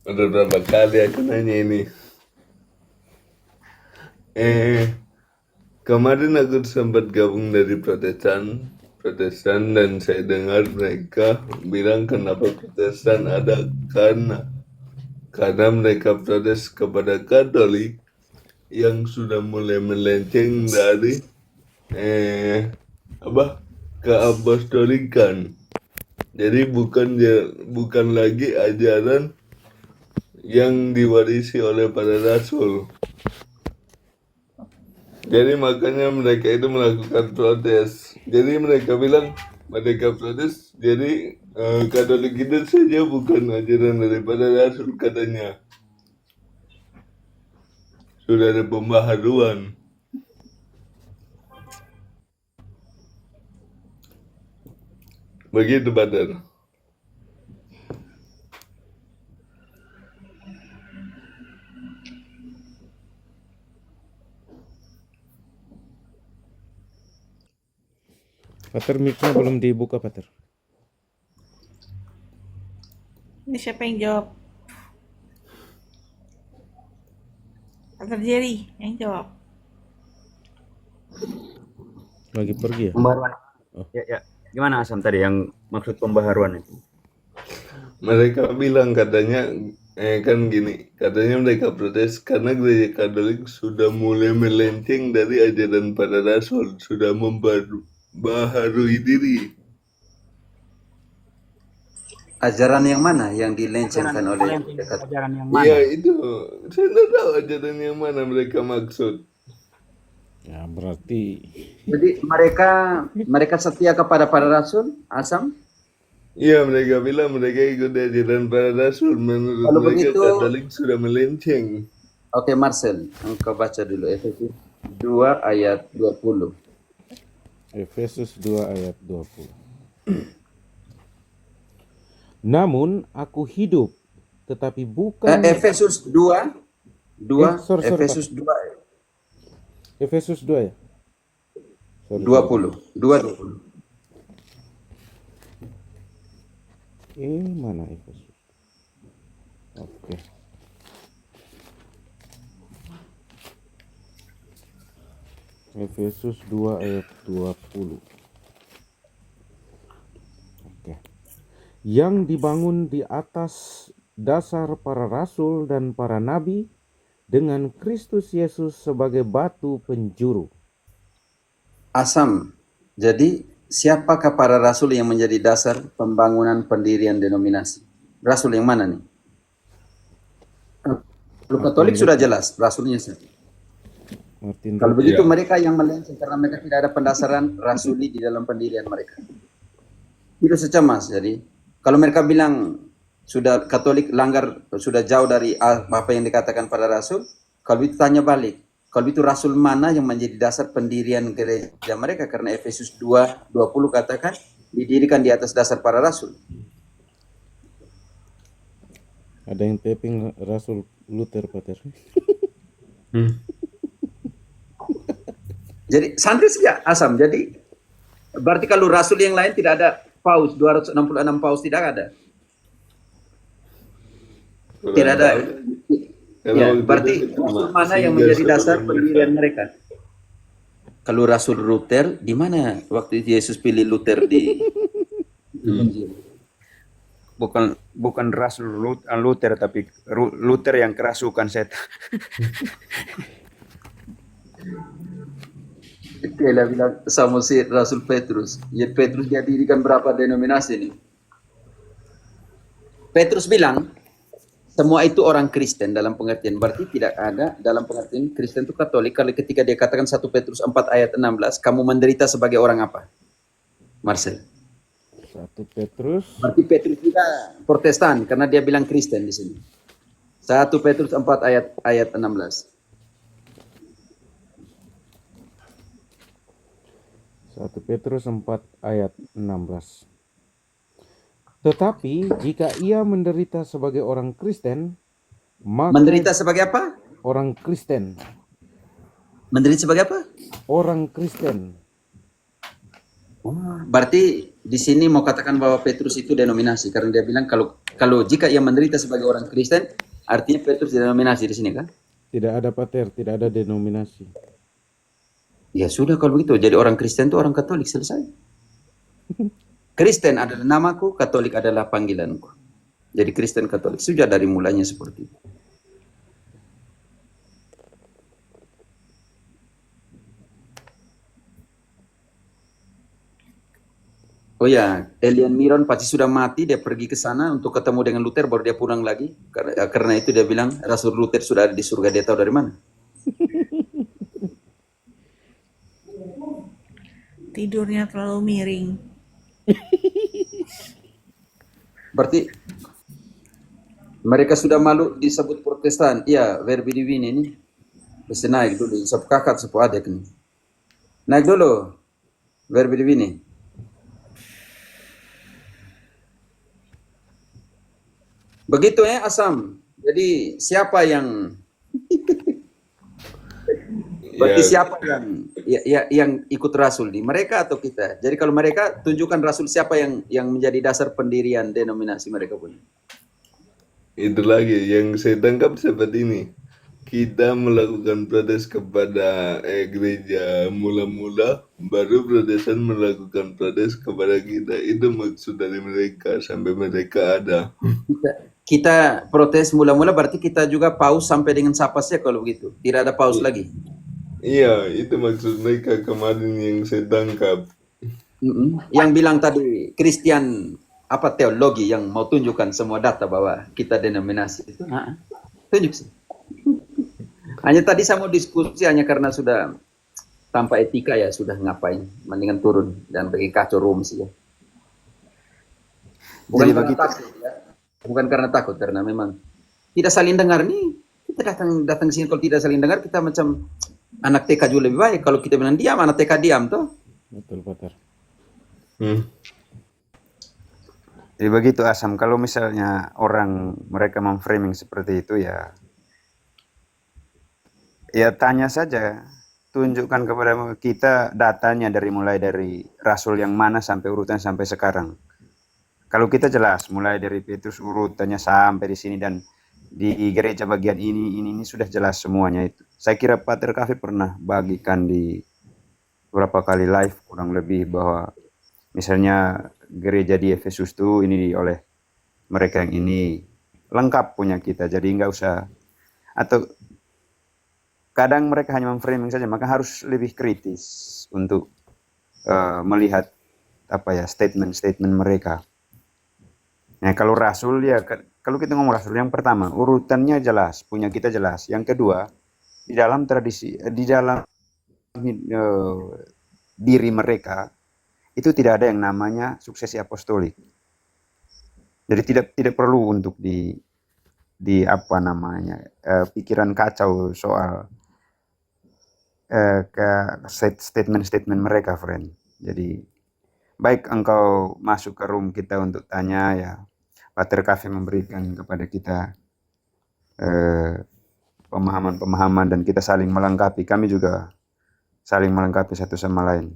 Udah berapa kali aku nanya ini. Kemarin aku sempat gabung dari Protestan dan saya dengar mereka bilang kenapa Protestan ada karena mereka protes kepada Katolik yang sudah mulai melenceng dari eh apa keapostolikan. Jadi bukan lagi ajaran yang diwarisi oleh para rasul. Jadi makanya mereka itu melakukan protes. Jadi mereka bilang mereka protes. Jadi Katolik itu saja bukan ajaran daripada rasul katanya. Sudah ada pembaharuan. Begitu Badar. Pater, mic-nya belum dibuka, Pater. Ini siapa yang jawab? Pater Jerry yang jawab. Lagi pergi ya? Pembaharuan. Oh. Ya. Gimana Asam tadi yang maksud pembaharuan itu? Mereka bilang katanya kan gini, katanya mereka protes karena gereja Katolik sudah mulai melenceng dari ajaran para rasul, sudah membaharui diri. Ajaran yang mana yang dilencengkan oleh mereka? Ajaran yang Iya mana? itu, saya tidak tahu ajaran yang mana mereka maksud. Ya, berarti Jadi mereka setia kepada para rasul, Asam? Iya mereka bilang mereka ikut ajaran para rasul. Menurut Kalau mereka begitu, Katolik sudah melenceng. oke Marcel, engkau baca dulu Efesus 2 ayat 20. Efesus 2 ayat 20. Namun aku hidup, tetapi bukan Efesus 2 sorry, Efesus Pak. 2 Efesus 2 ya? Sorry. 20. Mana Efesus? Oke. Efesus 2 ayat 20. Oke. Yang dibangun di atas dasar para rasul dan para nabi dengan Kristus Yesus sebagai batu penjuru. Asam. Jadi siapakah para rasul yang menjadi dasar pembangunan pendirian denominasi? Rasul yang mana nih? Kalau Katolik sudah jelas, rasulnya siapa? Martin Kalau Luther. begitu Ya. mereka yang melenceng karena mereka tidak ada pendasaran rasuli di dalam pendirian mereka. Itu secemas. Jadi kalau mereka bilang sudah Katolik langgar, sudah jauh dari apa yang dikatakan pada rasul, kalau itu tanya balik, kalau itu rasul mana yang menjadi dasar pendirian gereja mereka? Karena Efesus 2:20 katakan didirikan di atas dasar para rasul. Ada yang taping Rasul Luther, Pater. Jadi santri saja Asam. Jadi berarti kalau rasul yang lain tidak ada paus 266 paus tidak ada. Tidak ada. Ya, berarti rasul mana yang menjadi dasar pendirian mereka? Kalau Rasul Luther, di mana waktu Yesus pilih Luther di Injil? Bukan Rasul Luther, tapi Luther yang kerasukan setan. Dia bilang sama si Rasul Petrus. Ya Petrus dia dirikan berapa denominasi nih? Petrus bilang semua itu orang Kristen dalam pengertian. Berarti tidak ada dalam pengertian Kristen itu Katolik. Kalau ketika dia katakan 1 Petrus 4 ayat 16, kamu menderita sebagai orang apa? Marcel. 1 Petrus. Berarti Petrus juga Protestan karena dia bilang Kristen di sini. 1 Petrus 4 ayat 16. 1 Petrus 4 ayat 16. Tetapi jika ia menderita sebagai orang Kristen, maka Menderita sebagai apa? orang Kristen. Menderita sebagai apa? Orang Kristen. Berarti di sini mau katakan bahwa Petrus itu denominasi karena dia bilang kalau jika ia menderita sebagai orang Kristen, artinya Petrus denominasi di sini kan? Tidak ada pater, tidak ada denominasi. Ya sudah kalau begitu, jadi orang Kristen itu orang Katolik selesai. Kristen adalah namaku, Katolik adalah panggilanku. Jadi Kristen Katolik sudah dari mulanya seperti itu. Oh ya, Elian Miron pasti sudah mati, dia pergi ke sana untuk ketemu dengan Luther, baru dia pulang lagi. Karena itu dia bilang, Rasul Luther sudah ada di surga, dia tahu dari mana. Tidurnya terlalu miring. Berarti mereka sudah malu disebut Protestan. Iya, Verbi Divini ini. Mesti naik dulu, sepu kakak, sepu adik nih. Naik dulu, Verbi Divini. Begitu ya, Asam. Jadi siapa yang berarti siapa yang ikut Rasul di mereka atau kita? Jadi kalau mereka tunjukkan Rasul siapa yang menjadi dasar pendirian denominasi mereka punya. Itu lagi yang saya tangkap seperti ini. Kita melakukan protes kepada gereja mula-mula, baru Protestan melakukan protes kepada kita. Itu maksud dari mereka sampai mereka ada. Kita protes mula-mula berarti kita juga paus sampai dengan sapasnya kalau begitu. Tidak ada paus lagi. Iya, itu maksud mereka kemarin yang saya tangkap. Yang bilang tadi Christian apa teologi yang mau tunjukkan semua data bahwa kita denominasi itu. Tunjuk sih. Hanya tadi saya mau diskusi hanya karena sudah tanpa etika ya sudah ngapain, mendingan turun dan pergi kacau room sih ya. Bukan Jadi karena begitu. takut ya. Bukan karena takut, karena memang tidak saling dengar nih. Kita datang sini kalau tidak saling dengar kita macam anak TK juga lebih baik. Kalau kita bilang diam, anak TK diam toh. Betul, pater. Jadi begitu Asam, kalau misalnya orang mereka memframing seperti itu ya tanya saja, tunjukkan kepada kita datanya mulai dari Rasul yang mana sampai urutan sampai sekarang. Kalau kita jelas mulai dari Petrus urutannya sampai di sini dan di gereja bagian ini sudah jelas semuanya itu. Saya kira Pater Kavi pernah bagikan di beberapa kali live kurang lebih bahwa misalnya gereja di Efesus itu ini oleh mereka yang ini lengkap punya kita, jadi nggak usah, atau kadang mereka hanya memframing saja, maka harus lebih kritis untuk melihat statement-statement mereka. Nah, kalau Rasul ya, kalau kita ngomong Rasul yang pertama urutannya jelas, punya kita jelas. Yang kedua, di dalam tradisi, di dalam diri mereka itu tidak ada yang namanya suksesi apostolik. Jadi tidak perlu untuk di pikiran kacau soal statement-statement mereka, friend. Jadi baik engkau masuk ke room kita untuk tanya ya, Pater Kavi memberikan kepada kita pemahaman-pemahaman dan kita saling melengkapi. Kami juga saling melengkapi satu sama lain.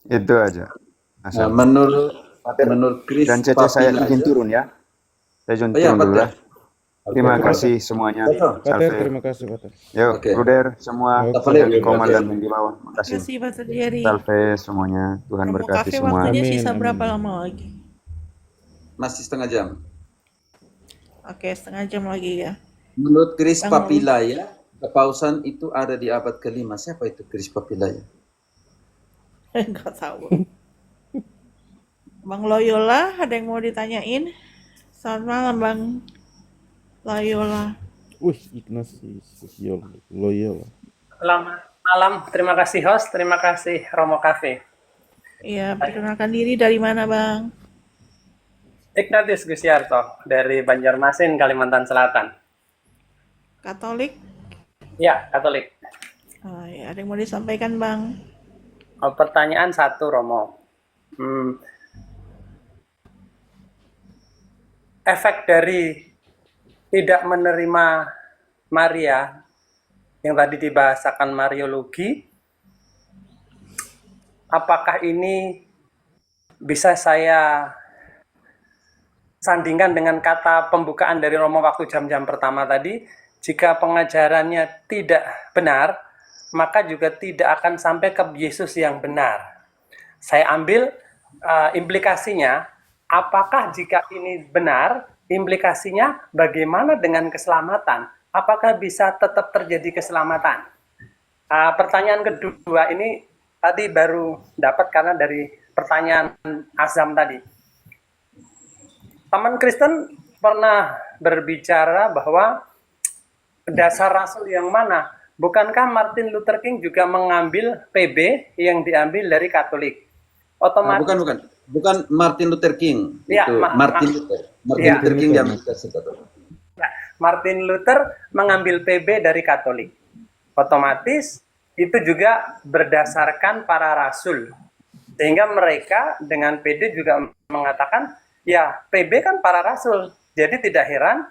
Itu aja. Menurut Chris dan Cece saya izin turun ya. Saya izin turun dulu lah. Terima kasih semuanya. Pater, terima kasih, Pater. Yuk, Bruder semua yang di komen dan yang di bawah. Terima kasih. Terima kasih Pater Jerry. Salve semuanya. Tuhan Romo berkati Cafe semua. waktunya Amin, sisa amin. berapa lama lagi? Masih setengah jam. Oke, setengah jam lagi ya. Menurut Chris Bang Papilaya, kepausan itu ada di abad ke-5. Siapa itu Chris Papilaya? Enggak tahu. Bang Loyola, ada yang mau ditanyain? Selamat malam Bang Loyola. Wih, Ignatius Loyola. Selamat malam, terima kasih host, terima kasih Romo Cafe. Iya, perkenalkan diri dari mana Bang? Ignatius Gusiarto dari Banjarmasin, Kalimantan Selatan. Katolik? Ya, Katolik. Oh, ya, ada yang mau disampaikan Bang? Pertanyaan satu, Romo. Efek dari tidak menerima Maria yang tadi dibahasakan Mariologi, apakah ini bisa saya sandingkan dengan kata pembukaan dari Romo waktu jam-jam pertama tadi, jika pengajarannya tidak benar, maka juga tidak akan sampai ke Yesus yang benar. Saya ambil implikasinya, apakah jika ini benar, implikasinya bagaimana dengan keselamatan? Apakah bisa tetap terjadi keselamatan? Pertanyaan kedua ini tadi baru dapat karena dari pertanyaan Azam tadi. Teman Kristen pernah berbicara bahwa dasar rasul yang mana? Bukankah Martin Luther King juga mengambil PB yang diambil dari Katolik? Otomatis Bukan Martin Luther King. Ya, itu Martin Luther. Martin Ya. Luther King di Amerika Serikat. Martin Luther mengambil PB dari Katolik. Otomatis itu juga berdasarkan para rasul. Sehingga mereka dengan PD juga mengatakan, ya PB kan para rasul. Jadi tidak heran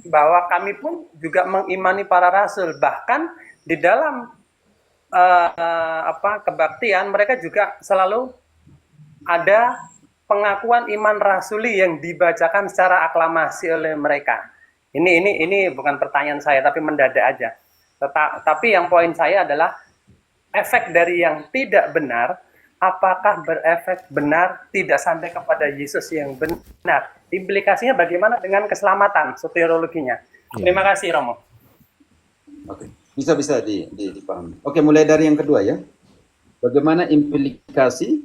bahwa kami pun juga mengimani para rasul. Bahkan di dalam kebaktian mereka juga selalu ada pengakuan iman rasuli yang dibacakan secara aklamasi oleh mereka. Ini bukan pertanyaan saya, tapi mendadak aja. Tapi yang poin saya adalah efek dari yang tidak benar, apakah berefek benar tidak sampai kepada Yesus yang benar? Implikasinya bagaimana dengan keselamatan, soteriologinya? Terima kasih, Romo. Oke. Bisa dipahami. Oke, mulai dari yang kedua ya. Bagaimana implikasi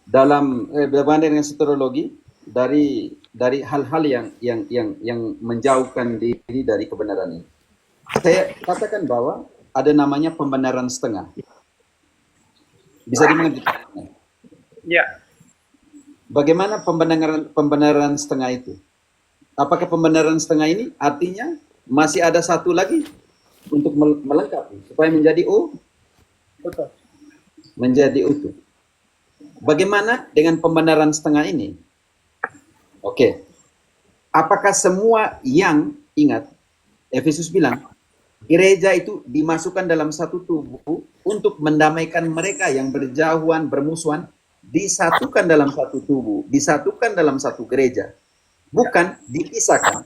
dalam bagaimana dengan soteriologi dari hal-hal yang menjauhkan diri dari kebenaran ini. Saya katakan bahwa ada namanya pembenaran setengah. Bisa dimengerti? Ya. Bagaimana pembenaran setengah itu? Apakah pembenaran setengah ini artinya masih ada satu lagi untuk melengkapi supaya menjadi Betul. menjadi utuh? Bagaimana dengan pembenaran setengah ini? Oke. Apakah semua yang ingat Efesus bilang gereja itu dimasukkan dalam satu tubuh untuk mendamaikan mereka yang berjauhan, bermusuhan, disatukan dalam satu tubuh, disatukan dalam satu gereja, bukan dipisahkan.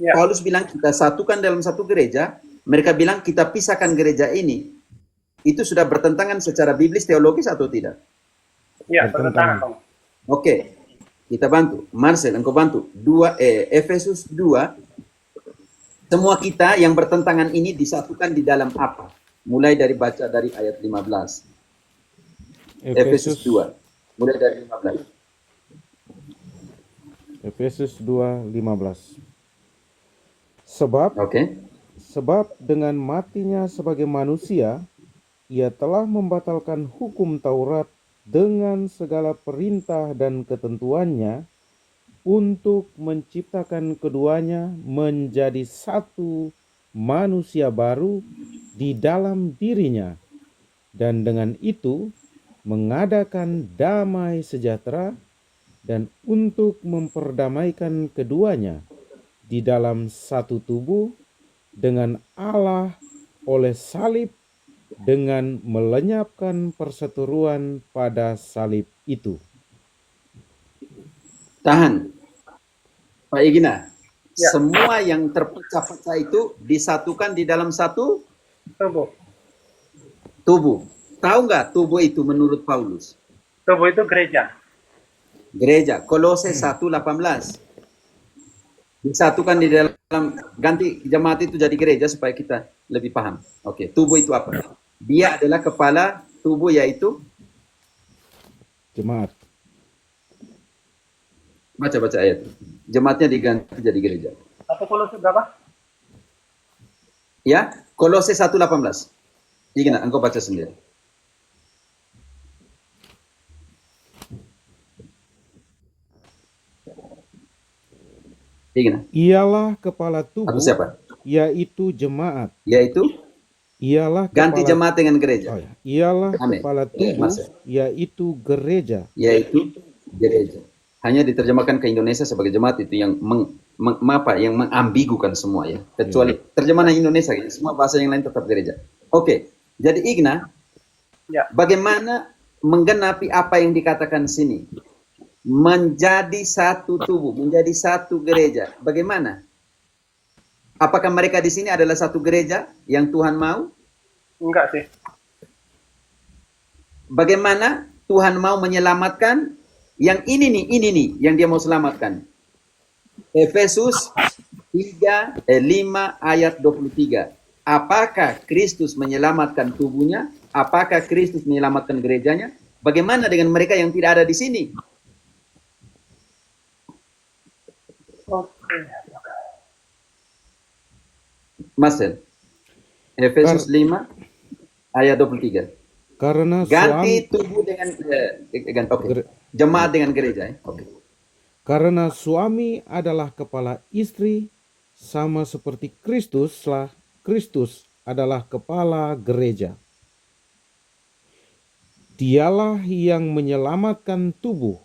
Ya. Paulus bilang kita satukan dalam satu gereja, mereka bilang kita pisahkan gereja ini. Itu sudah bertentangan secara biblis teologis atau tidak? Ya, bertentangan, Romo. Oke, kita bantu. Marcel, engkau bantu. Efesus 2, semua kita yang bertentangan ini disatukan di dalam apa? Mulai dari baca dari ayat 15. Efesus 2, mulai dari 15. Efesus 2:15. Sebab dengan matinya sebagai manusia, ia telah membatalkan hukum Taurat dengan segala perintah dan ketentuannya untuk menciptakan keduanya menjadi satu manusia baru di dalam dirinya, dan dengan itu mengadakan damai sejahtera, dan untuk memperdamaikan keduanya di dalam satu tubuh dengan Allah oleh salib, dengan melenyapkan perseteruan pada salib itu. Tahan. Pak Igina, Ya. semua yang terpecah-pecah itu disatukan di dalam satu tubuh. Tahu nggak tubuh itu menurut Paulus? Tubuh itu gereja. Gereja, Kolose 1:18. Disatukan di dalam, ganti jemaat itu jadi gereja supaya kita lebih paham. Oke, tubuh itu apa? Dia adalah kepala tubuh, yaitu Jemaat. baca ayat. Jemaatnya diganti jadi gereja. 1 Kolose berapa? Ya, Kolose 1:18. Igna, engkau baca sendiri. Igna. Ialah kepala tubuh, Atau siapa? yaitu jemaat. Yaitu Ialah ganti kepala, jemaat dengan gereja. oh ya, ialah Amin. kepala tubuh, Mas. yaitu gereja. Yaitu gereja. Hanya diterjemahkan ke Indonesia sebagai jemaat itu yang yang mengambigukan semua ya. Kecuali terjemahan Indonesia, semua bahasa yang lain tetap gereja. Oke, jadi Igna, Ya. bagaimana menggenapi apa yang dikatakan sini. Menjadi satu tubuh, menjadi satu gereja. Bagaimana? Apakah mereka di sini adalah satu gereja yang Tuhan mau? Enggak sih. Bagaimana Tuhan mau menyelamatkan yang ini nih, yang dia mau selamatkan. Efesus 5 ayat 23. Apakah Kristus menyelamatkan tubuhnya? Apakah Kristus menyelamatkan gerejanya? Bagaimana dengan mereka yang tidak ada di sini? Marcel, Efesus 5 ayat 23. Karena Ganti suami tubuh dengan jemaat dengan gereja. karena suami adalah kepala istri, sama seperti Kristus adalah kepala gereja. Dialah yang menyelamatkan tubuh.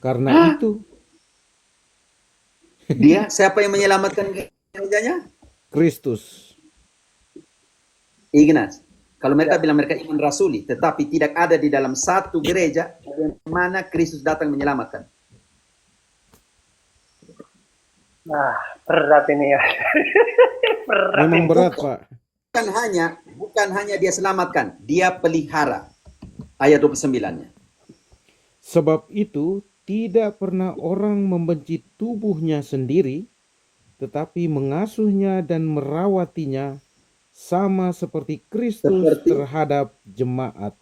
Karena itu Dia siapa yang menyelamatkan gerejanya? Kristus. Ignas. Kalau mereka bilang mereka iman rasuli, tetapi tidak ada di dalam satu gereja, bagaimana Kristus datang menyelamatkan? Nah, berat ini ya. Berat Memang ini. berat, Pak. Bukan hanya dia selamatkan, dia pelihara. Ayat 29-nya. Sebab itu tidak pernah orang membenci tubuhnya sendiri, tetapi mengasuhnya dan merawatinya sama seperti Kristus terhadap jemaat.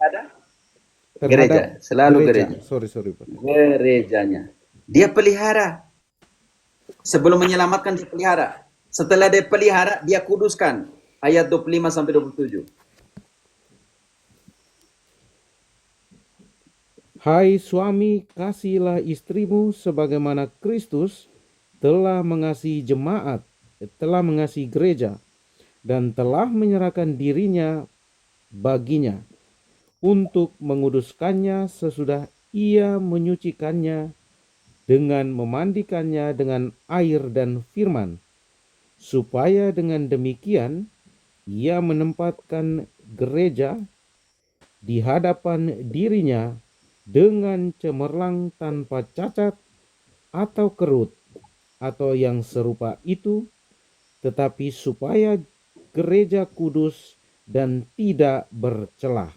Gereja, selalu gereja. Sorry, Pak. Gerejanya. Dia pelihara. Sebelum menyelamatkan dia pelihara. Setelah dia pelihara, dia kuduskan. Ayat 25 sampai 27. Hai suami, kasihilah istrimu sebagaimana Kristus telah mengasihi gereja, dan telah menyerahkan dirinya baginya untuk menguduskannya sesudah ia menyucikannya dengan memandikannya dengan air dan firman, supaya dengan demikian ia menempatkan gereja di hadapan dirinya dengan cemerlang tanpa cacat atau kerut atau yang serupa itu, tetapi supaya gereja kudus dan tidak bercelah.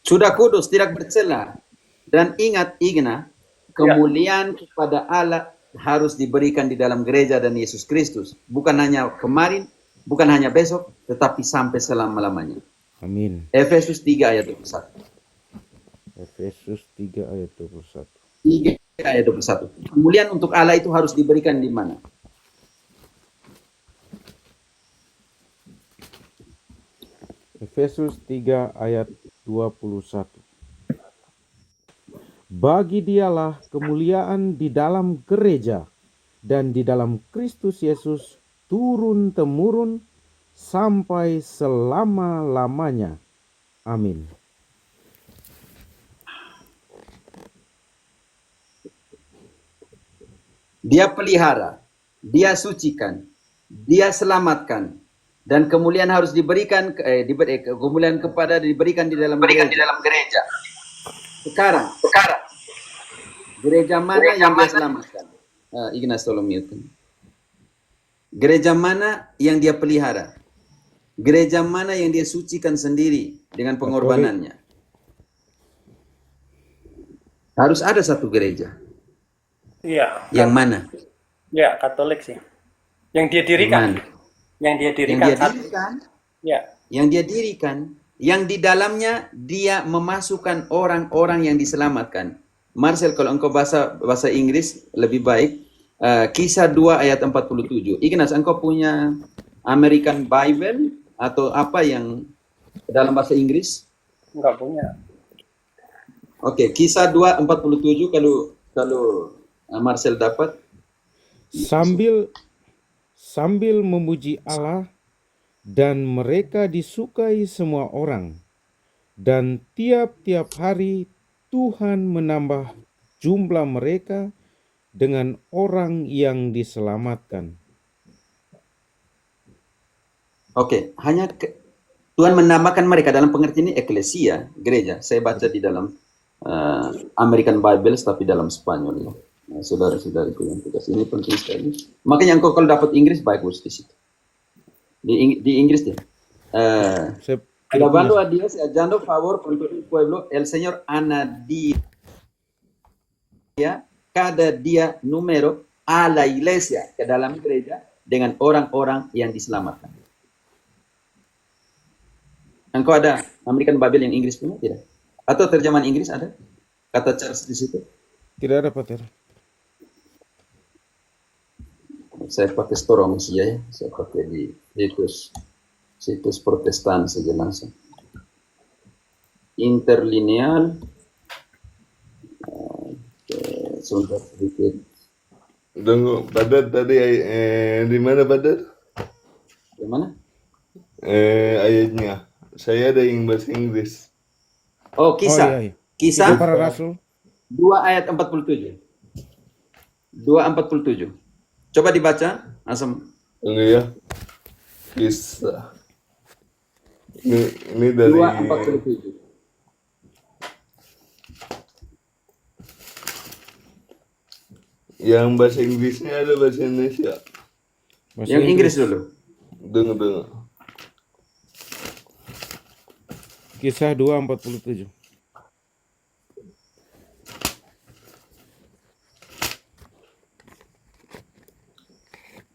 Sudah kudus, tidak bercela. Dan ingat, Igna, kemuliaan kepada Allah harus diberikan di dalam gereja dan Yesus Kristus. Bukan hanya kemarin, bukan hanya besok, tetapi sampai selama-lamanya. Amin. Efesus 3 ayat 21. Efesus 3 ayat 21. 3 ayat 21. Kemuliaan untuk Allah itu harus diberikan di mana? Efesus 3 ayat 21. Bagi dialah kemuliaan di dalam gereja dan di dalam Kristus Yesus turun-temurun sampai selama-lamanya. Amin. Dia pelihara, dia sucikan, dia selamatkan, dan kemuliaan harus diberikan kemuliaan kepada diberikan di dalam gereja. Sekarang gereja mana yang dia selamatkan? Ignas tolong mute. Gereja mana yang dia pelihara? Gereja mana yang dia sucikan sendiri dengan pengorbanannya? Harus ada satu gereja. Iya. Yang mana? Ya, Katolik sih. Yang dia dirikan. Yang dia dirikan. Ya. Yang dia dirikan, yang di dalamnya dia memasukkan orang-orang yang diselamatkan. Marcel, kalau engkau bahasa Inggris lebih baik. Kisah 2 ayat 47. Ignas, engkau punya American Bible atau apa yang dalam bahasa Inggris? Enggak punya. Oke, Kisah 2 47 kalau Marcel dapat. Sambil memuji Allah, dan mereka disukai semua orang, dan tiap-tiap hari Tuhan menambah jumlah mereka dengan orang yang diselamatkan. Oke, Tuhan menambahkan mereka dalam pengertian ini eklesia, gereja. Saya baca di dalam American Bible, tapi dalam Spanyol ya. Nah, saudara-saudariku yang tugas ini penting sekali. Makanya engkau kalau dapat Inggris bagus di situ. Di Inggris ya. Saya Alabando a Dios y hallando favor con todo el pueblo, el Señor añadía cada día número a la iglesia, ke dalam gereja, dengan orang-orang yang diselamatkan. Engkau ada American Bible yang Inggris punya tidak? Atau terjemahan Inggris ada? Kata Charles di situ? tidak ada, Pater. Saya pakai Storong sih ya, saya pakai di situs Protestan saja langsung. Interlineal, sebentar sedikit. Tunggu, Badar tadi di mana Badar? Di mana? Ayatnya. Saya ada yang bahasa Inggris. Oh, Kisah. Oh, iya. Kisah Kisah para Rasul. 2 ayat 47. 2:47. Coba dibaca, Asam. Tunggu ya. Kisah. Ini dari 2:47. yang bahasa Inggrisnya ada bahasa Indonesia. Yang Inggris dulu. Dengar. Kisah 2:47.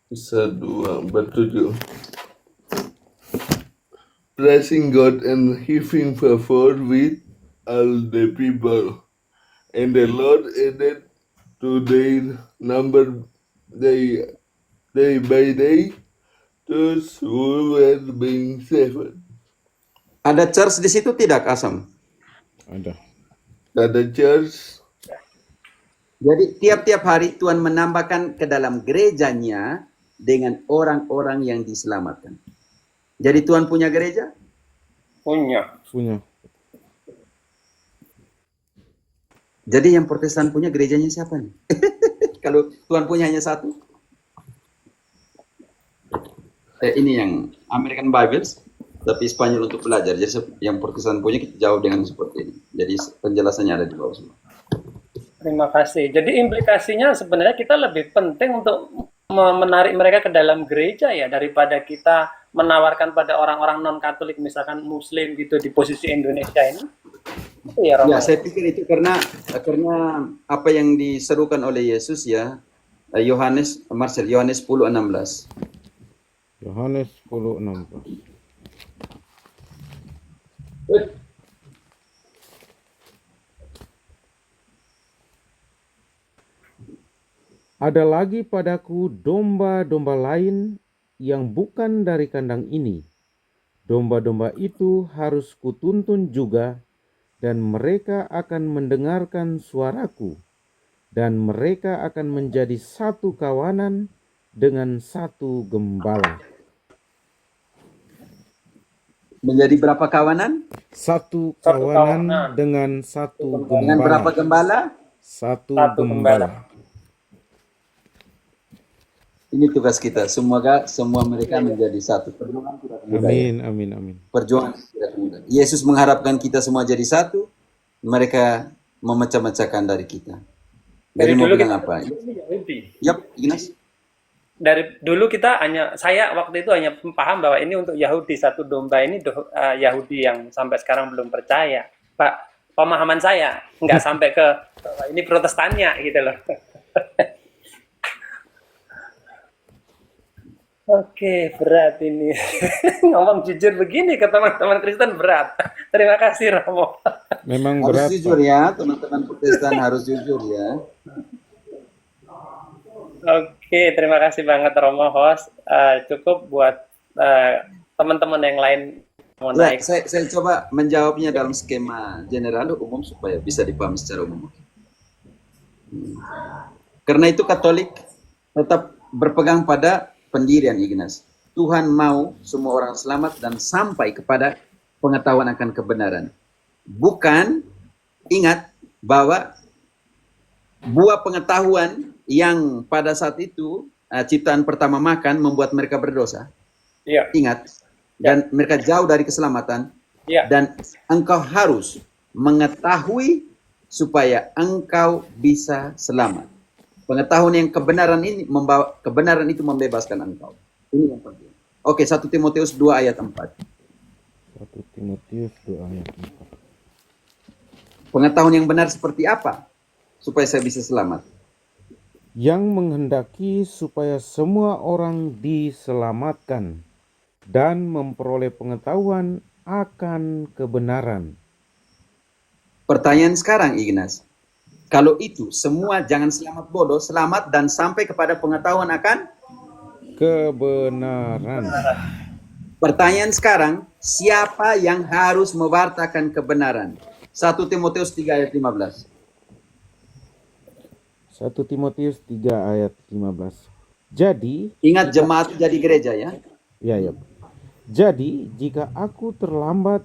Kisah 2:47. Praising God and having favor with all the people, and the Lord added to their number day by day those who were being saved. Ada church di situ tidak, Asam? Ada. Ada church. Jadi tiap-tiap hari Tuhan menambahkan ke dalam gerejanya dengan orang-orang yang diselamatkan. Jadi Tuhan punya gereja? Punya. Jadi yang Protestan punya gerejanya siapa nih? Kalau Tuhan punya hanya satu? Ini yang American Bibles, tapi Spanyol untuk belajar. Jadi yang Protestan punya kita jawab dengan seperti ini. Jadi penjelasannya ada di bawah semua. Terima kasih. Jadi implikasinya sebenarnya kita lebih penting untuk menarik mereka ke dalam gereja ya, daripada kita menawarkan pada orang-orang non-Katolik, misalkan Muslim gitu di posisi Indonesia ini. Itu ya, Romo. Ya, saya pikir itu karena apa yang diserukan oleh Yesus ya, Yohanes 10:16. Yohanes 10:16. Ada lagi padaku domba-domba lain yang bukan dari kandang ini. Domba-domba itu harus kutuntun juga, dan mereka akan mendengarkan suaraku, dan mereka akan menjadi satu kawanan dengan satu gembala. Menjadi berapa kawanan? Satu Satu kawanan kawanan. dengan satu gembala. Dengan berapa gembala? Satu Satu gembala. Ini tugas kita. Semoga semua mereka menjadi satu. Perjuangan tidak mudah. Ya. Amin. Perjuangan tidak mudah. Yesus mengharapkan kita semua jadi satu. Mereka memecah-mecahkan dari kita. Dari mau bilang apa? Yap, Ignas. Dari dulu saya waktu itu hanya paham bahwa ini untuk Yahudi, satu domba ini Yahudi yang sampai sekarang belum percaya. Pak, pemahaman saya nggak sampai ke ini Protestannya gitu loh. Oke, berat ini. Ngomong jujur begini ke teman-teman Kristen berat. Terima kasih, Romo. Memang Harus berat, jujur Pak. ya, teman-teman Protestan harus jujur ya. Oke, terima kasih banget Romo host. Cukup buat teman-teman yang lain mau Ya, naik. saya coba menjawabnya dalam skema general umum supaya bisa dipahami secara umum. Karena itu Katolik tetap berpegang pada pendirian Ignas. Tuhan mau semua orang selamat dan sampai kepada pengetahuan akan kebenaran. Bukan, ingat bahwa buah pengetahuan yang pada saat itu ciptaan pertama makan membuat mereka berdosa. Iya. Ingat, dan mereka jauh dari keselamatan, Ya. dan engkau harus mengetahui supaya engkau bisa selamat. Pengetahuan yang kebenaran ini kebenaran itu membebaskan engkau. Ini yang penting. Oke, 1 Timotius 2 ayat 4. 1 Timotius 2 ayat 4. Pengetahuan yang benar seperti apa supaya saya bisa selamat? Yang menghendaki supaya semua orang diselamatkan dan memperoleh pengetahuan akan kebenaran. Pertanyaan sekarang, Ignas, kalau itu semua jangan selamat bodoh, selamat dan sampai kepada pengetahuan akan Kebenaran. pertanyaan sekarang, siapa yang harus mewartakan kebenaran? 1 Timotius 3 ayat 15. 1 Timotius 3 ayat 15. Jadi, Ingat jemaat jadi gereja ya. ya. Jadi, jika aku terlambat,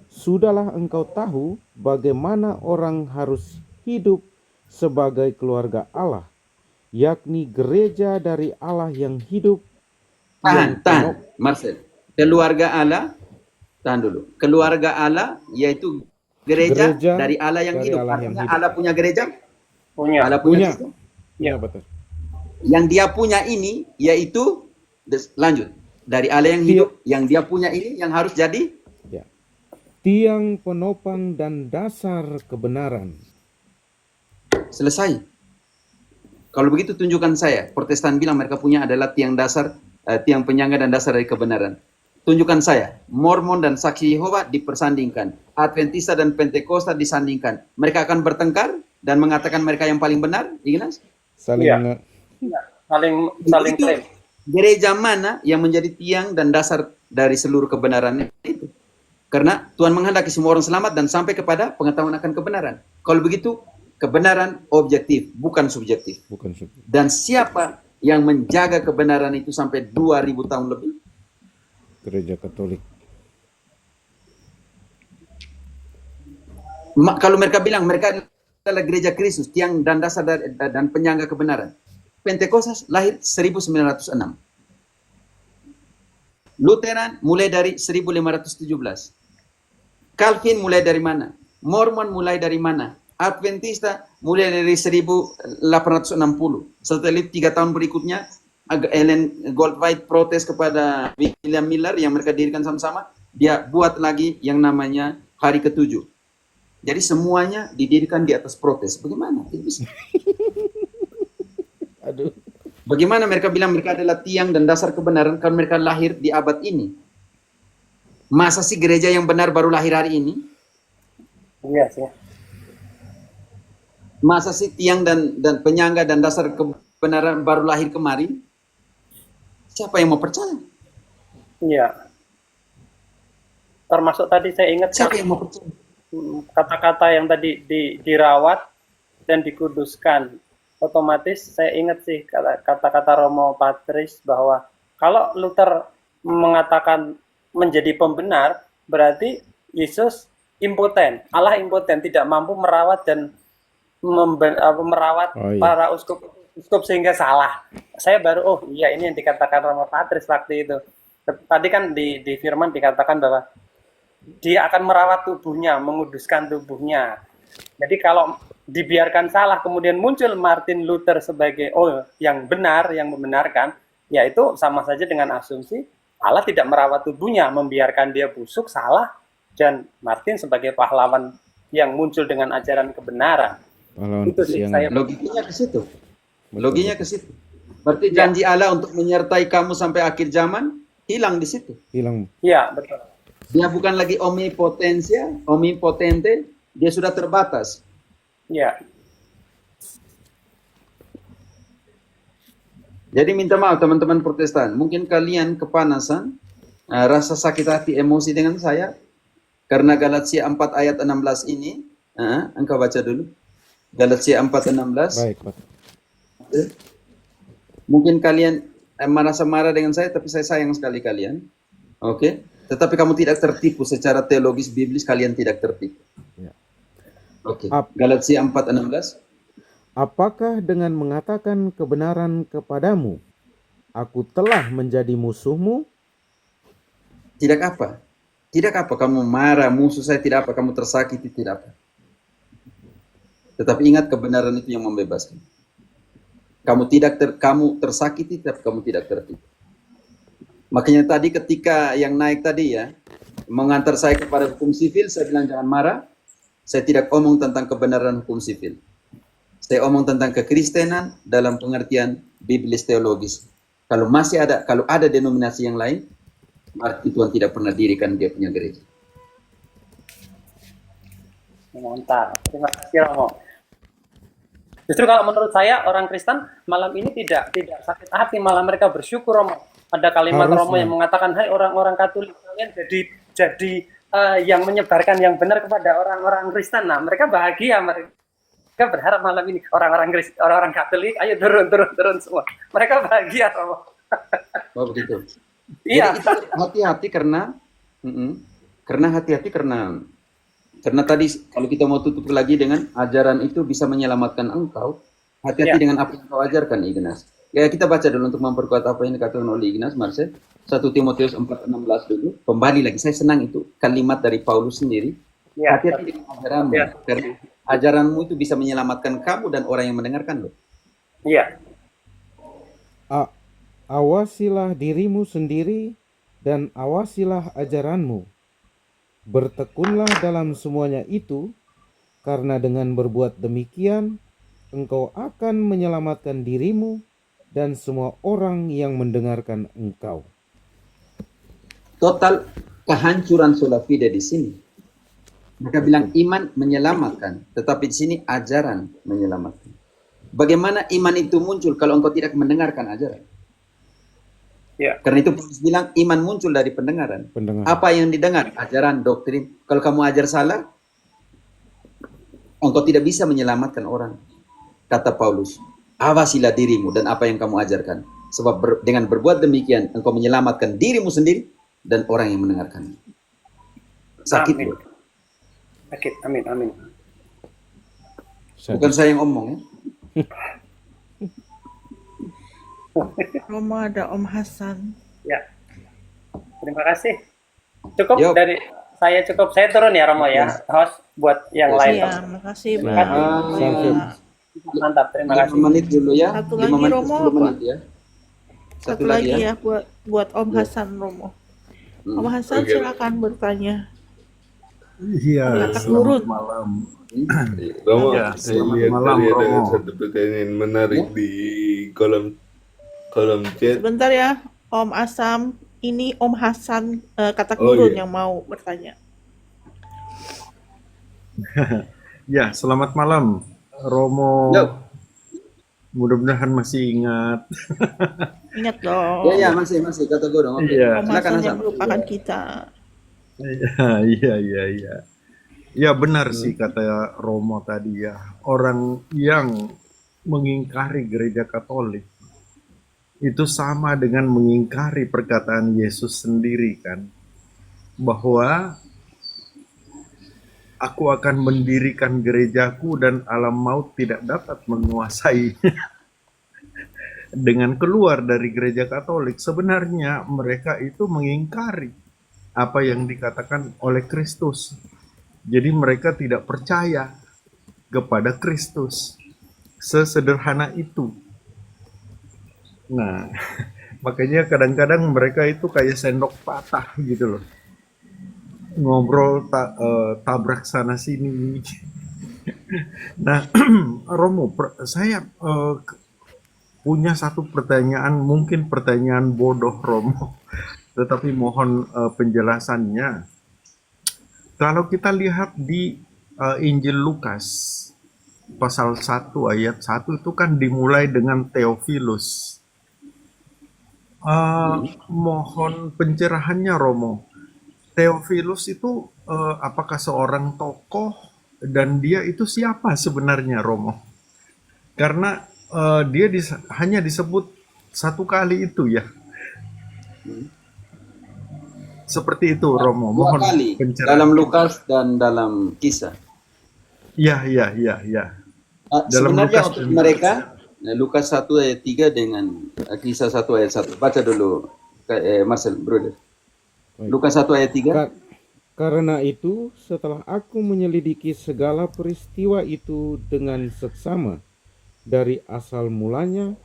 sudahlah engkau tahu bagaimana orang harus hidup sebagai keluarga Allah, yakni gereja dari Allah yang hidup. Tahan, Marcel. Keluarga Allah, tahan dulu. Keluarga Allah yaitu gereja dari Allah yang dari hidup. Allah yang Artinya hidup. Allah punya gereja? Punya. Allah Punya. gereja? Ya, betul. Yang dia punya ini yaitu lanjut dari Allah yang hidup, yang dia punya ini yang harus jadi Ya. Tiang penopang dan dasar kebenaran. selesai. Kalau begitu tunjukkan saya. Protestan bilang mereka punya adalah tiang dasar, tiang penyangga dan dasar dari kebenaran. Tunjukkan saya. Mormon dan Saksi Yehova dipersandingkan. Adventista dan Pentakosta disandingkan. Mereka akan bertengkar dan mengatakan mereka yang paling benar, Ignas? Saling Iya. Saling Itu klaim. gereja mana yang menjadi tiang dan dasar dari seluruh kebenaran itu? Karena Tuhan menghendaki semua orang selamat dan sampai kepada pengetahuan akan kebenaran. Kalau begitu, kebenaran objektif, bukan subjektif. Bukan Dan siapa yang menjaga kebenaran itu sampai 2000 tahun lebih? gereja Katolik. Kalau mereka bilang mereka adalah gereja Kristus, tiang dan dasar dan penyangga kebenaran. Pentekosta lahir 1906. Lutheran mulai dari 1517. Calvin mulai dari mana? Mormon mulai dari mana? Adventista mulai dari 1860. Setelah 3 tahun berikutnya, Ellen Goldwhite protes kepada William Miller yang mereka dirikan sama-sama. Dia buat lagi yang namanya hari ke-7. Jadi semuanya didirikan di atas protes. Bagaimana? Aduh. Bagaimana mereka bilang mereka adalah tiang dan dasar kebenaran kalau mereka lahir di abad ini? Masa sih gereja yang benar baru lahir hari ini? Iya sih. Masa sih tiang dan penyangga dan dasar kebenaran baru lahir kemarin? Siapa yang mau percaya? Iya. Termasuk tadi saya ingat Siapa yang mau percaya? kata-kata yang tadi dirawat dan dikuduskan. Otomatis saya ingat sih kata-kata Romo Patris bahwa kalau Luther mengatakan menjadi pembenar, berarti Yesus impoten, Allah impoten, tidak mampu merawat dan merawat para uskup sehingga salah. Saya baru, iya ini yang dikatakan Romo Patris waktu itu. Tadi kan di firman dikatakan bahwa dia akan merawat tubuhnya, menguduskan tubuhnya. Jadi kalau dibiarkan salah, kemudian muncul Martin Luther sebagai yang benar, yang membenarkan, ya itu sama saja dengan asumsi Allah tidak merawat tubuhnya, membiarkan dia busuk, salah, dan Martin sebagai pahlawan yang muncul dengan ajaran kebenaran. Itu sih saya. Logikanya ke situ. Loginya ke situ. Berarti janji Allah untuk menyertai kamu sampai akhir zaman hilang di situ. Hilang. Iya, betul. Dia bukan lagi omnipotente, dia sudah terbatas. Ya. Jadi minta maaf teman-teman Protestan, mungkin kalian kepanasan, rasa sakit hati, emosi dengan saya, karena Galatia 4 ayat 16 ini, engkau baca dulu. Galatia 4:16. Baik, Pak. Mungkin kalian merasa marah dengan saya, tapi saya sayang sekali kalian. Oke? Tetapi kamu tidak tertipu secara teologis biblis, kalian tidak tertipu. Ya. Oke. Galatia 4:16. Apakah dengan mengatakan kebenaran kepadamu, aku telah menjadi musuhmu? Tidak apa. Tidak apa kamu marah, musuh saya, tidak apa kamu tersakiti, tidak apa. Tetapi ingat kebenaran itu yang membebaskan. Kamu tersakiti, tapi kamu tidak tertipu. Makanya tadi ketika yang naik tadi ya, mengantar saya kepada hukum sivil, saya bilang jangan marah. Saya tidak omong tentang kebenaran hukum sivil. Saya omong tentang kekristenan dalam pengertian biblis teologis. Kalau ada denominasi yang lain, berarti Tuhan tidak pernah dirikan dia punya gereja. Mantap. Terima kasih Romo. Justru kalau menurut saya orang Kristen malam ini tidak sakit hati, malah mereka bersyukur Romo. Ada kalimat Harusnya. Romo yang mengatakan, "Hai orang-orang Katolik, kalian jadi yang menyebarkan yang benar kepada orang-orang Kristen." Nah, mereka bahagia, mereka berharap malam ini orang-orang Katolik, ayo turun semua. Mereka bahagia Romo. Oh begitu. Iya. Jadi itu hati-hati karena karena tadi kalau kita mau tutup lagi dengan ajaran itu bisa menyelamatkan engkau, hati-hati Ya. dengan apa yang kau ajarkan Ignas. Ya kita baca dulu untuk memperkuat apa yang dikatakan oleh Ignas, Marcel. 1 Timotius 4:16 dulu. Kembali lagi, saya senang itu kalimat dari Paulus sendiri. Ya. Hati-hati dengan ajaranmu, Ya. karena ajaranmu itu bisa menyelamatkan kamu dan orang yang mendengarkan loh. Iya. Awasilah dirimu sendiri dan awasilah ajaranmu. Bertekunlah dalam semuanya itu, karena dengan berbuat demikian, engkau akan menyelamatkan dirimu dan semua orang yang mendengarkan engkau. Total kehancuran sola fide di sini. Mereka bilang iman menyelamatkan, tetapi di sini ajaran menyelamatkan. Bagaimana iman itu muncul kalau engkau tidak mendengarkan ajaran? Ya. Karena itu Paulus bilang iman muncul dari pendengaran. Pendengar. Apa yang didengar? Ajaran, doktrin. Kalau kamu ajar salah, engkau tidak bisa menyelamatkan orang. Kata Paulus, awasilah dirimu dan apa yang kamu ajarkan. Sebab dengan berbuat demikian, engkau menyelamatkan dirimu sendiri dan orang yang mendengarkan. Sakit Amin. loh. Sakit. Amin. Bukan saya yang omong ya. Romo ada Om Hasan. Ya. Terima kasih. Cukup Yuk. dari saya cukup. Saya turun ya Romo ya. Host buat yang lain. Iya, makasih Nah, Pak. sampai- Mantap. Terima 5 kasih. menit dulu ya. Satu 5 lagi, menit, Romo, 10 apa? menit ya. Satu lagi ya buat Om Ya. Hasan Romo. Hmm. Om Hasan Oke. silakan bertanya. Iya, Angkat selamat urut. malam. Romo, Ya, saya selamat lihat malam, tadi ada Romo. satu pertanyaan menarik di kolom chat. Sebentar ya, Om Asam. Ini Om Hasan Katak Oh, Gurun iya. yang mau bertanya. Ya, selamat malam, Romo. Yuk. Mudah-mudahan masih ingat. Ingat dong. Ya masih kata gue dong. Oke. Iya. Om Silakan Hasan Hasan. yang melupakan kita. Iya. Ya benar sih kata Romo tadi ya. Orang yang mengingkari gereja Katolik itu sama dengan mengingkari perkataan Yesus sendiri kan. Bahwa aku akan mendirikan gerejaku dan alam maut tidak dapat menguasai. Dengan keluar dari gereja Katolik, sebenarnya mereka itu mengingkari apa yang dikatakan oleh Kristus. Jadi mereka tidak percaya kepada Kristus. Sesederhana itu. Nah, makanya kadang-kadang mereka itu kayak sendok patah gitu loh. Ngobrol tabrak sana sini. Nah, Romo, saya punya satu pertanyaan, mungkin pertanyaan bodoh Romo, tetapi mohon penjelasannya. Kalau kita lihat di Injil Lukas pasal 1 ayat 1 itu kan dimulai dengan Theophilus. Mohon pencerahannya Romo. Theophilus itu apakah seorang tokoh dan dia itu siapa sebenarnya Romo? Karena dia hanya disebut satu kali itu ya. Seperti itu Romo. Dua Mohon kali pencerahan. dalam Lukas dan dalam Kisah. Ya. Dalam Sebenarnya Lukas untuk dan- mereka Lukas 1 ayat 3 dengan Kisah 1 ayat 1. Baca dulu Marcel, brother. Baik. Lukas 1 ayat 3. Karena itu, setelah aku menyelidiki segala peristiwa itu dengan seksama dari asal mulanya,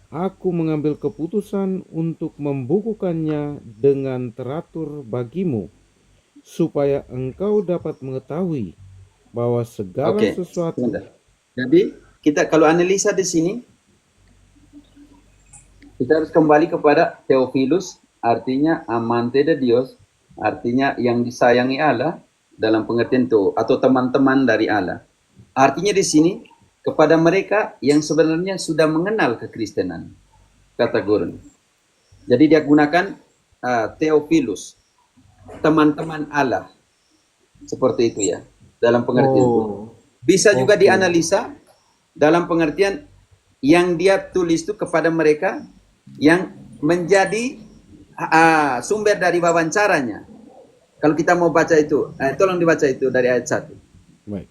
aku mengambil keputusan untuk membukukannya dengan teratur bagimu, supaya engkau dapat mengetahui bahwa segala Oke, sesuatu. sebentar. Jadi kita kalau analisa di sini, kita harus kembali kepada Theophilus, artinya amante de Dios, artinya yang disayangi Allah dalam pengertian itu, atau teman-teman dari Allah. Artinya di sini kepada mereka yang sebenarnya sudah mengenal kekristenan, kata gurun. Jadi dia gunakan Theophilus, teman-teman Allah, seperti itu ya, dalam pengertian itu. Bisa juga Oke. dianalisa dalam pengertian yang dia tulis itu kepada mereka yang menjadi sumber dari wawancaranya. Kalau kita mau baca itu, tolong dibaca itu dari ayat 1. Baik.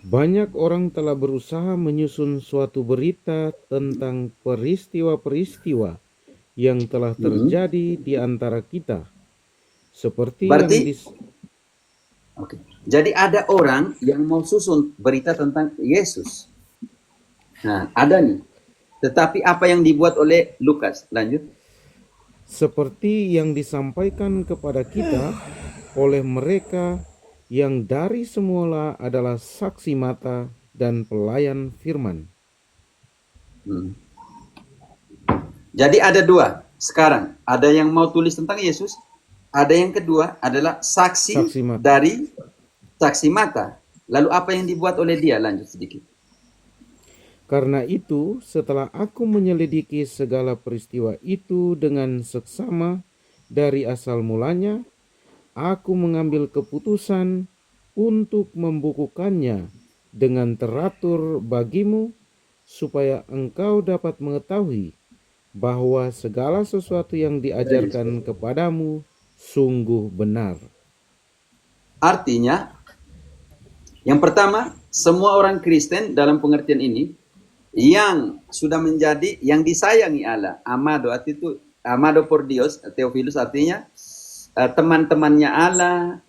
Banyak orang telah berusaha menyusun suatu berita tentang peristiwa-peristiwa yang telah terjadi di antara kita. Seperti Berarti, yang Oke. Jadi ada orang yang mau susun berita tentang Yesus. Nah, ada nih. Tetapi apa yang dibuat oleh Lukas? Lanjut. seperti yang disampaikan kepada kita oleh mereka yang dari semula adalah saksi mata dan pelayan firman. Jadi ada dua. Sekarang ada yang mau tulis tentang Yesus, ada yang kedua adalah saksi Saksi mata. dari saksi mata. Lalu apa yang dibuat oleh dia? Lanjut sedikit. Karena itu, setelah aku menyelidiki segala peristiwa itu dengan seksama dari asal mulanya, aku mengambil keputusan untuk membukukannya dengan teratur bagimu, supaya engkau dapat mengetahui bahwa segala sesuatu yang diajarkan kepadamu sungguh benar. Artinya, yang pertama, semua orang Kristen dalam pengertian ini yang sudah menjadi yang disayangi Allah, amado, arti itu amado por Dios, Theophilus artinya teman-temannya Allah,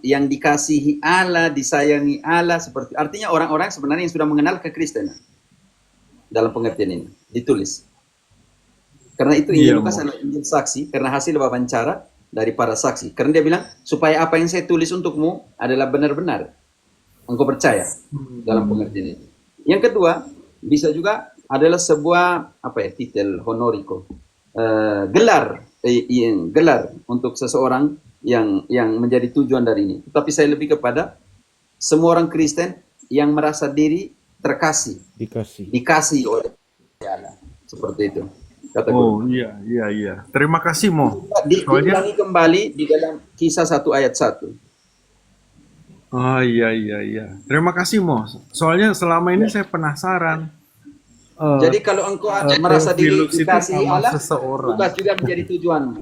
yang dikasihi Allah, disayangi Allah, seperti artinya orang-orang sebenarnya yang sudah mengenal kekristenan dalam pengertian ini ditulis. Karena itu Injil Iya, Lukas Mo. adalah Injil saksi karena hasil wawancara dari para saksi. Karena dia bilang supaya apa yang saya tulis untukmu adalah benar-benar engkau percaya dalam pengertian ini. Yang kedua bisa juga adalah sebuah titel honorico, gelar untuk seseorang yang menjadi tujuan dari ini. Tapi saya lebih kepada semua orang Kristen yang merasa diri terkasih, dikasih oleh Allah, seperti itu. Kata Oh iya. Terima kasih Mo. Soalnya diulangi kembali di dalam Kisah 1 ayat 1. iya. Terima kasih Mo. Soalnya selama ini saya penasaran. Jadi kalau engkau merasa diri Theophilus itu dikasihi sama Allah, seseorang. Lukas juga menjadi tujuanmu.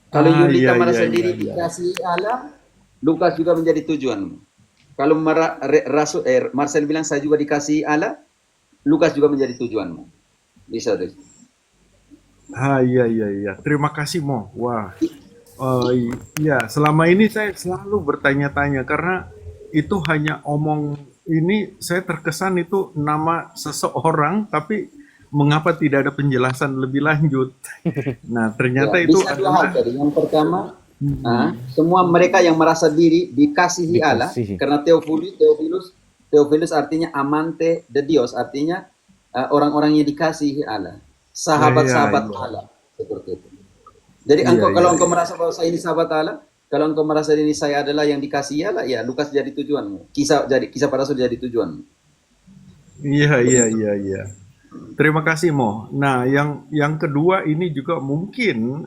Kalau Yulita merasa diri iya. dikasihi Allah, Lukas juga menjadi tujuanmu. Kalau Marcel bilang saya juga dikasihi Allah, Lukas juga menjadi tujuanmu. Bisa deh. Iya. Terima kasih Mo. Wah. Iya, selama ini saya selalu bertanya-tanya karena itu hanya ini saya terkesan itu nama seseorang tapi mengapa tidak ada penjelasan lebih lanjut. Nah, ternyata Ya, itu bisa dua hal adalah tadi. Yang pertama, semua mereka yang merasa diri dikasihi Allah, karena Theophilus artinya amante de Dios, artinya orang-orang yang dikasihi Allah, sahabat-sahabat Iya. Allah, seperti itu. Jadi Iya, kalau iya. engkau merasa bahwa saya ini sahabat Allah, kalau engkau merasa ini saya adalah yang dikasihi Allah, ya Lukas jadi tujuanmu, kisah para rasul jadi tujuanmu. Iya. Terima kasih Mo. Nah, yang kedua ini juga mungkin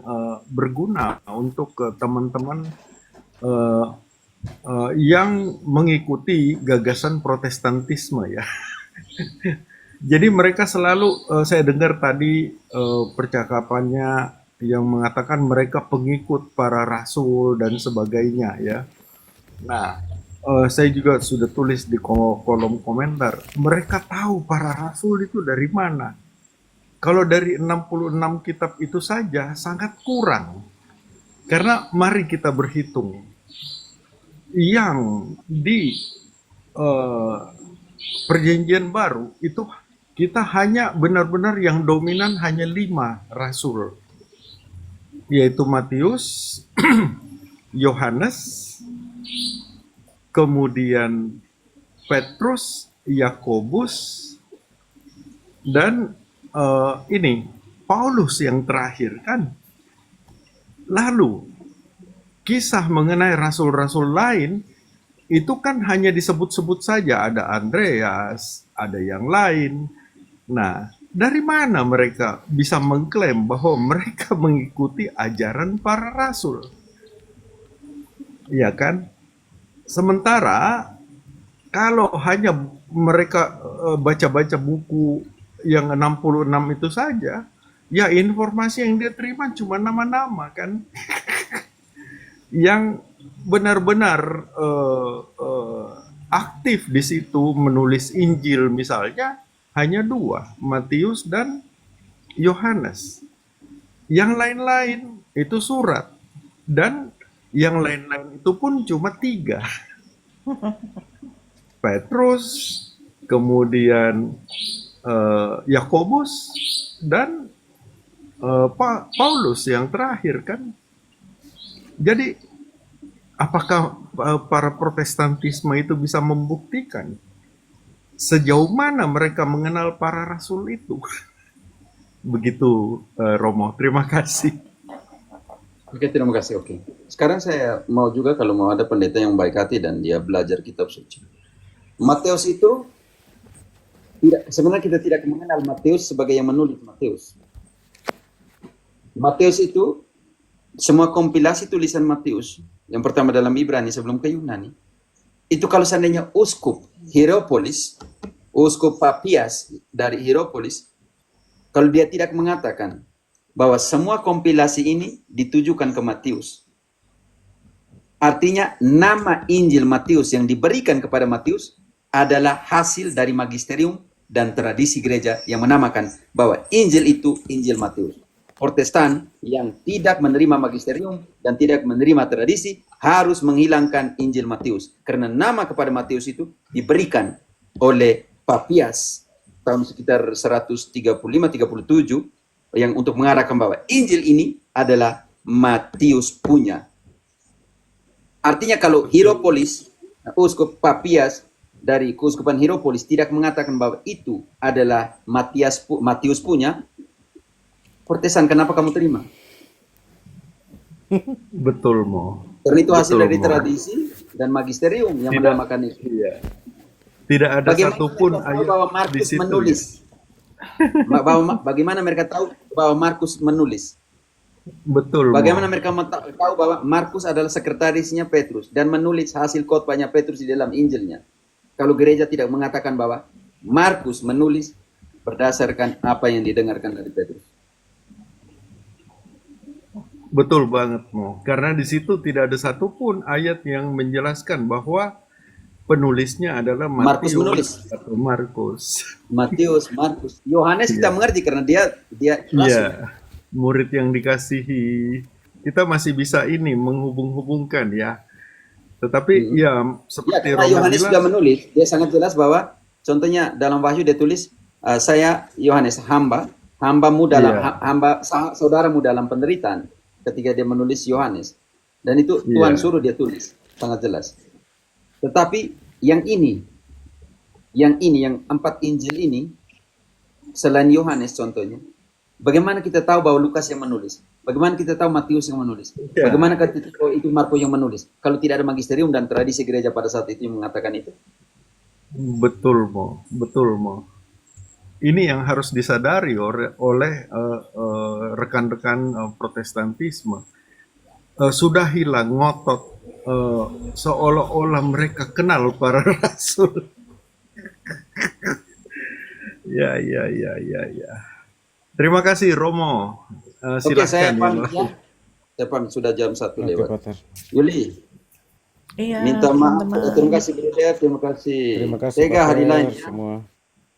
berguna untuk teman-teman yang mengikuti gagasan Protestantisme ya. Jadi mereka selalu saya dengar tadi percakapannya yang mengatakan mereka pengikut para rasul dan sebagainya ya. Nah, saya juga sudah tulis di kolom komentar, mereka tahu para rasul itu dari mana. Kalau dari 66 kitab itu saja sangat kurang. Karena mari kita berhitung yang di eh, perjanjian baru itu kita hanya benar-benar yang dominan hanya 5 rasul, yaitu Matius, Yohanes, kemudian Petrus, Yakobus, dan ini Paulus yang terakhir kan. Lalu kisah mengenai rasul-rasul lain itu kan hanya disebut-sebut saja, ada Andreas, ada yang lain. Nah, dari mana mereka bisa mengklaim bahwa mereka mengikuti ajaran para rasul? Ya kan? Sementara kalau hanya mereka baca-baca buku yang 66 itu saja, ya informasi yang dia terima cuma nama-nama kan. Yang benar-benar aktif di situ menulis Injil misalnya hanya 2, Matius dan Yohanes. Yang lain-lain itu surat, dan yang lain-lain itu pun cuma 3. Petrus, kemudian Yakobus, dan Paulus yang terakhir kan. Jadi apakah para Protestantisme itu bisa membuktikan sejauh mana mereka mengenal para rasul itu? Begitu, Romo. Terima kasih. Oke, terima kasih. Oke. Sekarang saya mau juga kalau mau ada pendeta yang baik hati dan dia belajar kitab suci. Matius itu sebenarnya kita tidak mengenal Matius sebagai yang menulis Matius. Matius itu semua kompilasi tulisan Matius yang pertama dalam Ibrani sebelum ke Yunani. Itu kalau seandainya uskup Hieropolis, uskup Papias dari Hieropolis, kalau dia tidak mengatakan bahwa semua kompilasi ini ditujukan ke Matius, artinya nama Injil Matius yang diberikan kepada Matius adalah hasil dari magisterium dan tradisi gereja yang menamakan bahwa Injil itu Injil Matius. Protestan yang tidak menerima magisterium dan tidak menerima tradisi harus menghilangkan Injil Matius, karena nama kepada Matius itu diberikan oleh Papias tahun sekitar 135-37 yang untuk mengarahkan bahwa Injil ini adalah Matius punya. Artinya kalau Hieropolis, uskup Papias dari keuskupan Hieropolis tidak mengatakan bahwa itu adalah Matius punya, Protestan kenapa kamu terima? Betul, Mo. Karena itu hasil Betul, dari Mo. tradisi dan magisterium yang Tidak. menamakan itu. Iya. Tidak ada Bagaimana satupun mereka tahu ayat bahwa di Markus situ. menulis? Bagaimana mereka tahu bahwa Markus menulis? Betul, Mo. Bagaimana mereka tahu bahwa Markus adalah sekretarisnya Petrus dan menulis hasil khotbahnya Petrus di dalam Injilnya? Kalau gereja tidak mengatakan bahwa Markus menulis berdasarkan apa yang didengarkan dari Petrus. Betul banget, Mo. Karena di situ tidak ada satupun ayat yang menjelaskan bahwa penulisnya adalah Markus menulis. atau Markus. Matius, Markus, Yohanes kita mengerti karena dia rasul. Iya, murid yang dikasihi. Kita masih bisa ini menghubung-hubungkan ya. Tetapi ya Ya, seperti karena Romo Yohanes sudah bilang, menulis, dia sangat jelas bahwa contohnya dalam Wahyu dia tulis saya Yohanes hambamu dalam Iya. saudaramu dalam penderitaan, ketika dia menulis Yohanes. Dan itu Tuhan suruh dia tulis, sangat jelas. Tetapi yang 4 Injil ini, selain Yohanes contohnya, bagaimana kita tahu bahwa Lukas yang menulis? Bagaimana kita tahu Matius yang menulis? Ya. Bagaimana kita tahu itu Markus yang menulis? Kalau tidak ada magisterium dan tradisi gereja pada saat itu yang mengatakan itu. betul, Mo. Betul, Mo. Ini yang harus disadari oleh rekan-rekan Protestantisme. Sudah hilang ngotot, seolah-olah mereka kenal para rasul. Ya. Terima kasih, Romo. Oke, Silahkan saya yang pamit lain. ya. Saya pamit, sudah jam 1 Oke, lewat. Pater. Yuli, Iya, minta maaf. teman-teman. Terima kasih, Brother. Terima kasih. Terima kasih, Tega hari lain Pater, ya. semua.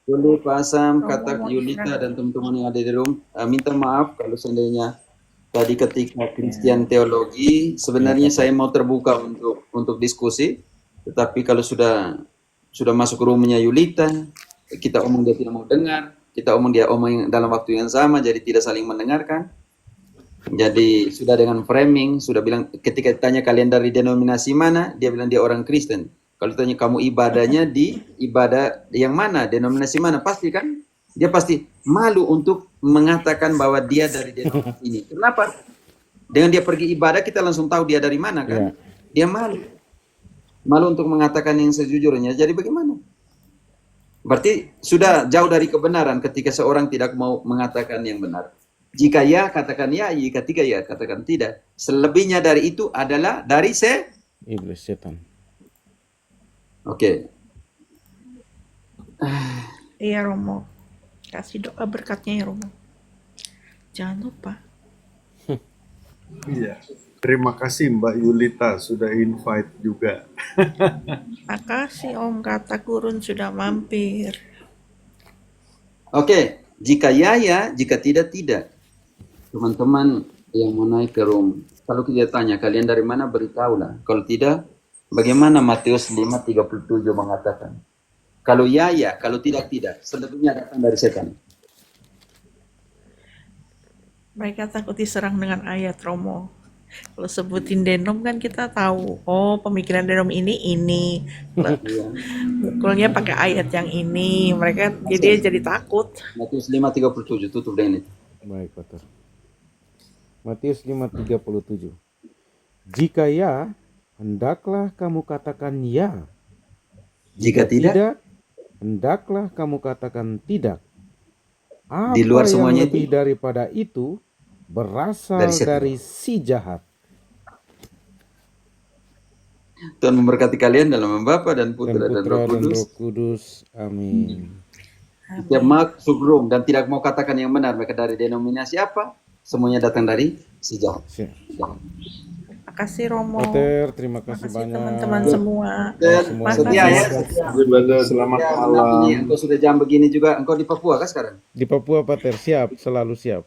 Yuli, Pak Asam, Kamu Katak, mau Yulita, istirahat. dan teman-teman yang ada di room. Minta maaf kalau seandainya Tadi ketika Christian teologi, sebenarnya saya mau terbuka untuk diskusi, tetapi kalau sudah masuk ke rumahnya Yulita, kita omong dia tidak mau dengar, kita omong dia omong dalam waktu yang sama, jadi tidak saling mendengarkan. Jadi sudah dengan framing, sudah bilang ketika ditanya kalian dari denominasi mana, dia bilang dia orang Kristen. Kalau tanya kamu ibadahnya di ibadah yang mana, denominasi mana, pasti kan dia pasti malu untuk mengatakan bahwa dia dari denominasi ini. Kenapa? Dengan dia pergi ibadah kita langsung tahu dia dari mana kan? Dia malu untuk mengatakan yang sejujurnya. Jadi bagaimana? Berarti sudah jauh dari kebenaran ketika seorang tidak mau mengatakan yang benar. Jika ya, katakan ya. Jika tidak, ya, katakan tidak. Selebihnya dari itu adalah dari Iblis, setan. Oke. Iya Romo, kasih doa berkatnya ya Romo. Jangan lupa. Iya. Terima kasih Mbak Yulita sudah invite juga. Makasih Om Kata Gurun sudah mampir. Oke. Jika ya, ya. Jika tidak, tidak. Teman-teman yang mau naik ke room, kalau kita tanya kalian dari mana, beritahulah. Kalau tidak, bagaimana Matius 5:37 mengatakan? Kalau ya, ya. Kalau tidak, tidak. Selebihnya datang dari setan. Mereka takut diserang dengan ayat Romo. Kalau sebutin denom kan kita tahu, oh pemikiran denom ini. Mukulnya pakai ayat yang ini. Mereka jadi takut. Matius 5:37 tutup dengan itu. Baik, Pater. Matius 5:37. Jika ya, hendaklah kamu katakan ya. Jika tidak, hendaklah kamu katakan tidak. Apa di luar yang semuanya lebih daripada itu berasal dari si jahat. Tuhan memberkati kalian dalam nama Bapa dan Putra dan Roh Kudus. Amin. Setiap masuk room dan tidak mau katakan yang benar, mereka dari denominasi apa? Semuanya datang dari si jahat. Terima kasih Romo. Pater, terima kasih banyak. Teman-teman semua. Setia ya. Selamat Ya, malam. engkau sudah jam begini juga. Engkau di Papua kan sekarang? Di Papua, Pater, siap, selalu siap.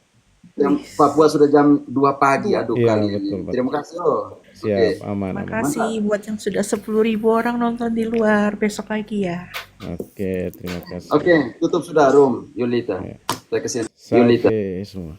Yang Papua sudah jam 2 pagi. Aduh Iya, kali betul, ini. Terima kasih loh. Siap, aman. Terima kasih buat yang sudah 10.000 orang nonton di luar. Besok lagi ya. Oke, terima kasih. Oke, tutup sudah room Yulita. Saya kesini. Yulita. Sampai semua.